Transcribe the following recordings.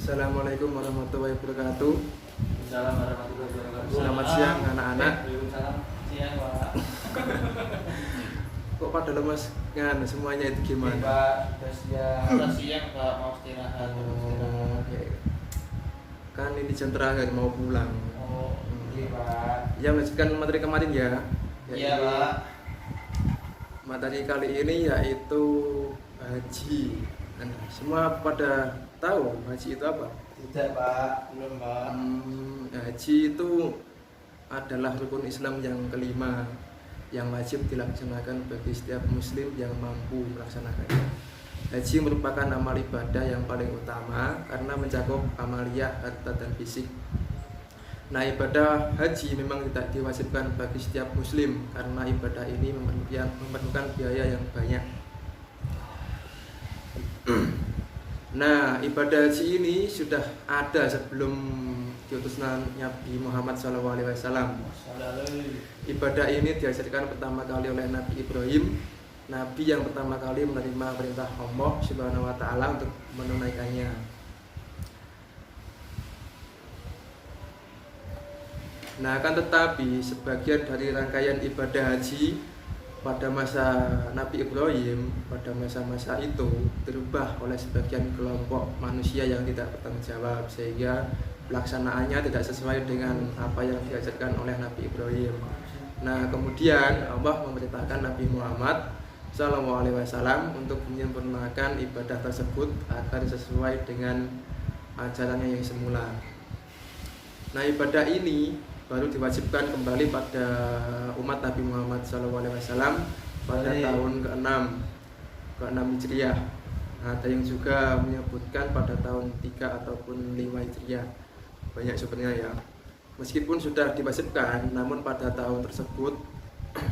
Assalamualaikum warahmatullahi wabarakatuh. Assalamualaikum warahmatullahi wabarakatuh. Selamat siang anak-anak. Waalaikumsalam. Siang, Pak. Kok pada lemas kan semuanya itu gimana? Pak, sudah siang, Pak. Mau istirahat. Oke. Kan ini jam terakhir mau pulang. Oh, iya, Pak. Ya melanjutkan materi kemarin ya. Iya, Pak. Materi kali ini yaitu haji. Semua pada tahu haji itu apa? Tidak, Pak. Belum, Pak. Haji itu adalah rukun Islam yang kelima yang wajib dilaksanakan bagi setiap muslim yang mampu melaksanakannya. Haji merupakan amal ibadah yang paling utama karena mencakup amaliyah, harta, dan fisik. Nah, ibadah haji memang tidak diwajibkan bagi setiap muslim karena ibadah ini memerlukan biaya yang banyak. Nah, ibadah haji ini sudah ada sebelum diutusnya Nabi Muhammad SAW. Ibadah ini diajarkan pertama kali oleh Nabi Ibrahim, Nabi yang pertama kali menerima perintah Allah Subhanahu wa Ta'ala untuk menunaikannya. Nah, akan tetapi sebagian dari rangkaian ibadah haji pada masa Nabi Ibrahim, pada masa-masa itu berubah oleh sebagian kelompok manusia yang tidak bertanggung jawab, sehingga pelaksanaannya tidak sesuai dengan apa yang diajarkan oleh Nabi Ibrahim. Nah, kemudian Allah memerintahkan Nabi Muhammad SAW untuk menyempurnakan ibadah tersebut agar sesuai dengan ajarannya yang semula. Nah, ibadah ini baru diwajibkan kembali pada umat Nabi Muhammad SAW pada tahun ke-6 Hijriah. Nah, ada yang juga menyebutkan pada tahun 3 ataupun 5 Hijriah. Banyak sebenarnya ya. Meskipun sudah diwajibkan, namun pada tahun tersebut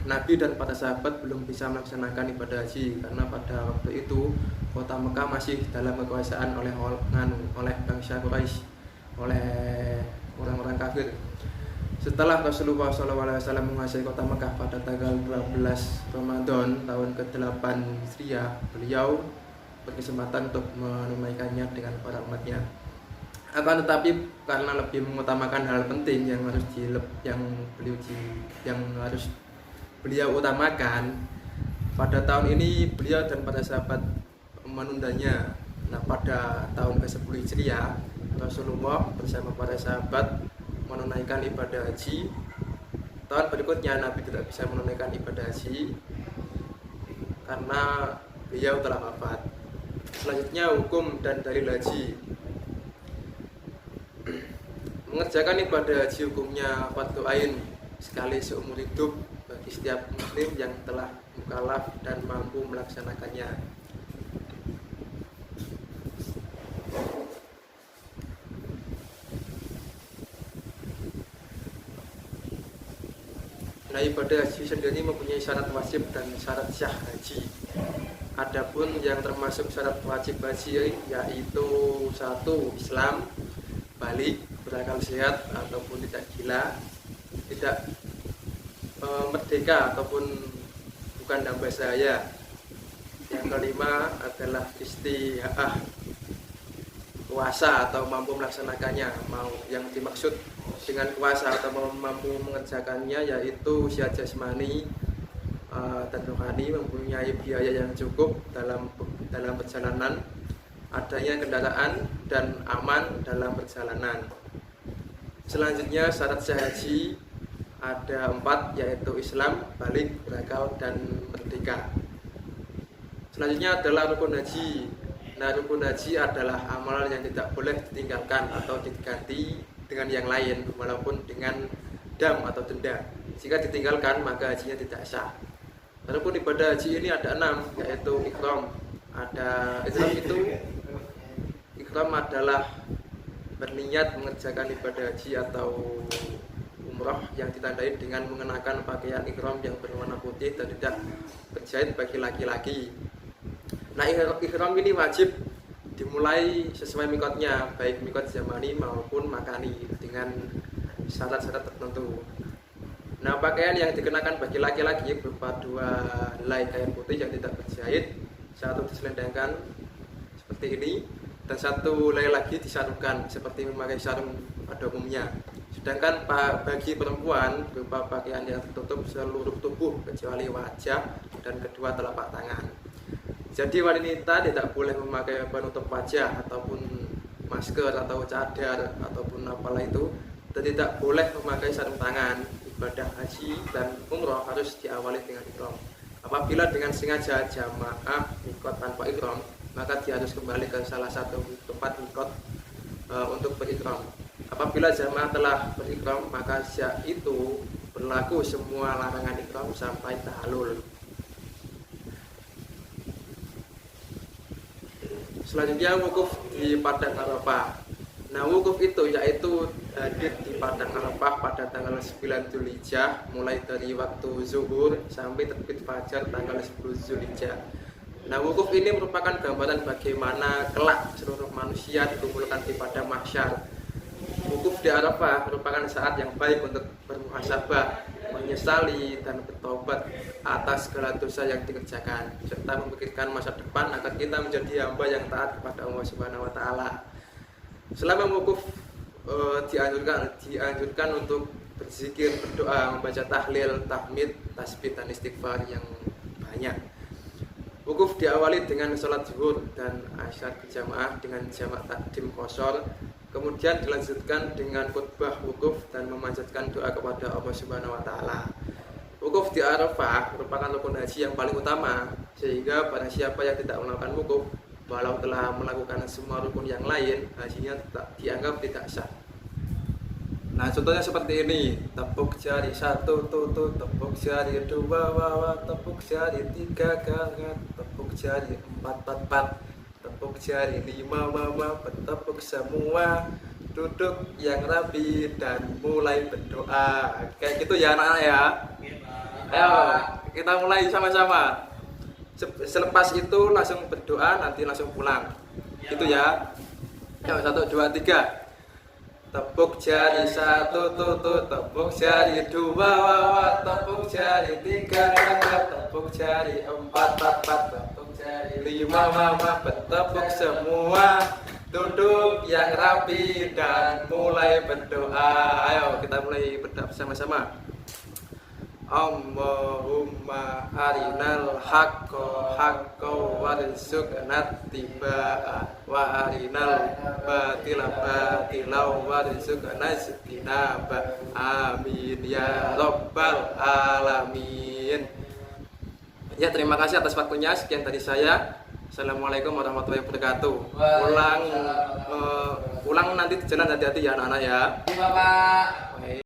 Nabi dan para sahabat belum bisa melaksanakan ibadah haji karena pada waktu itu kota Mekah masih dalam kekuasaan oleh bangsa Quraisy, oleh orang-orang kafir. Setelah Rasulullah SAW menguasai kota Mekah pada tanggal 12 Ramadan tahun ke-8 Hijriah, beliau berkesempatan untuk menunaikannya dengan para umatnya. Akan tetapi karena lebih mengutamakan hal penting yang harus beliau utamakan, pada tahun ini beliau dan para sahabat menundanya. Nah, pada tahun ke-10 Hijriah, Rasulullah bersama para sahabat menunaikan ibadah haji. Tahun berikutnya Nabi tidak bisa menunaikan ibadah haji karena beliau telah wafat. Selanjutnya hukum dan dalil haji. Mengerjakan ibadah haji hukumnya fardu ain sekali seumur hidup bagi setiap muslim yang telah mukallaf dan mampu melaksanakannya. Nah, ibadah haji sendiri mempunyai syarat wajib dan syarat syah haji. Adapun yang termasuk syarat wajib haji yaitu 1. Islam, balik, berakal sehat ataupun tidak gila, tidak merdeka ataupun bukan hamba sahaya. Yang kelima adalah istihaah, kuasa atau mampu melaksanakannya. Yang dimaksud dengan kuasa atau mampu mengerjakannya yaitu usia jasmani dan rohani, mempunyai biaya yang cukup dalam perjalanan, adanya kendaraan dan aman dalam perjalanan. Selanjutnya syarat sah haji ada 4, yaitu Islam, balik, berakal, dan merdeka. Selanjutnya adalah rukun haji. Nah, rukun haji adalah amalan yang tidak boleh ditinggalkan atau diganti dengan yang lain walaupun dengan dam atau denda. Jika ditinggalkan maka hajinya tidak sah. Rukun ibadah haji ini ada 6, yaitu ihram. Ihram adalah berniat mengerjakan ibadah haji atau umrah yang ditandai dengan mengenakan pakaian ihram yang berwarna putih dan tidak berjahit bagi laki-laki. Nah, ihram ini wajib dimulai sesuai mikotnya, baik mikot zamani maupun makani, dengan syarat-syarat tertentu. Nah, pakaian yang dikenakan bagi laki-laki berupa 2 helai kain putih yang tidak berjahit, 1 diselendangkan seperti ini, dan satu helai lagi disarungkan seperti memakai sarung pada umumnya. Sedangkan bagi perempuan berupa pakaian yang tertutup seluruh tubuh kecuali wajah dan kedua telapak tangan. Jadi wanita tidak boleh memakai penutup wajah ataupun masker atau cadar ataupun apalah itu, dan tidak boleh memakai sarung tangan. Ibadah haji dan umroh harus diawali dengan ihram. Apabila dengan sengaja jamaah mikot tanpa ihram, maka dia harus kembali ke salah satu tempat mikot untuk berihram. Apabila jamaah telah berihram, maka sejak itu berlaku semua larangan ihram sampai tahallul. Selanjutnya wukuf di Padang Arafah. Nah, wukuf itu yaitu hadir di Padang Arafah pada tanggal 9 Zulhijjah mulai dari waktu zuhur sampai terbit fajar tanggal 10 Zulhijjah. Nah, wukuf ini merupakan gambaran bagaimana kelak seluruh manusia dikumpulkan di padang mahsyar. Wukuf di Arafah merupakan saat yang baik untuk bermuhasabah, menyesali dan bertobat atas segala dosa yang dikerjakan, serta memikirkan masa depan agar kita menjadi hamba yang taat kepada Allah Subhanahu wa taala. Selama wukuf dianjurkan untuk berzikir, berdoa, membaca tahlil, tahmid, tasbih dan istighfar yang banyak. Wukuf diawali dengan sholat zuhur dan asyar berjamaah dengan jamak takdim qashar. Kemudian dilanjutkan dengan khutbah wukuf dan memanjatkan doa kepada Allah Subhanahu wa taala. Wukuf di Arafah merupakan rukun haji yang paling utama, sehingga barang siapa yang tidak melakukan wukuf walau telah melakukan semua rukun yang lain, hajinya dianggap tidak sah. Nah, contohnya seperti ini: tepuk jari 1 tutut, tepuk jari 2 wawa, tepuk jari 3 gangat, tepuk jari 4 pat, tepuk jari 5 mama, bertepuk semua, duduk yang rapi dan mulai berdoa. Kayak gitu ya anak-anak ya. Ayo kita mulai sama-sama. Selepas itu langsung berdoa, nanti langsung pulang. Gitu ya. Ayo 1 2 3. Tepuk jari 1 tutut, tepuk jari 2 wawa, tepuk jari 3 kakak, tepuk jari 4 pat, tepuk jari 5 mama, bertepuk semua, duduk yang rapi dan mulai berdoa. Ayo kita mulai berdoa bersama-sama. Allahumma arinal haqqo haqqo warzuqna tibaa wa arinal batila batila warzuqna ijtinaba. Amin ya rabbal alamin. Ya, terima kasih atas waktunya. Sekian dari saya. Assalamualaikum warahmatullahi wabarakatuh. Pulang nanti di jalan, hati-hati ya anak-anak ya. Bapak.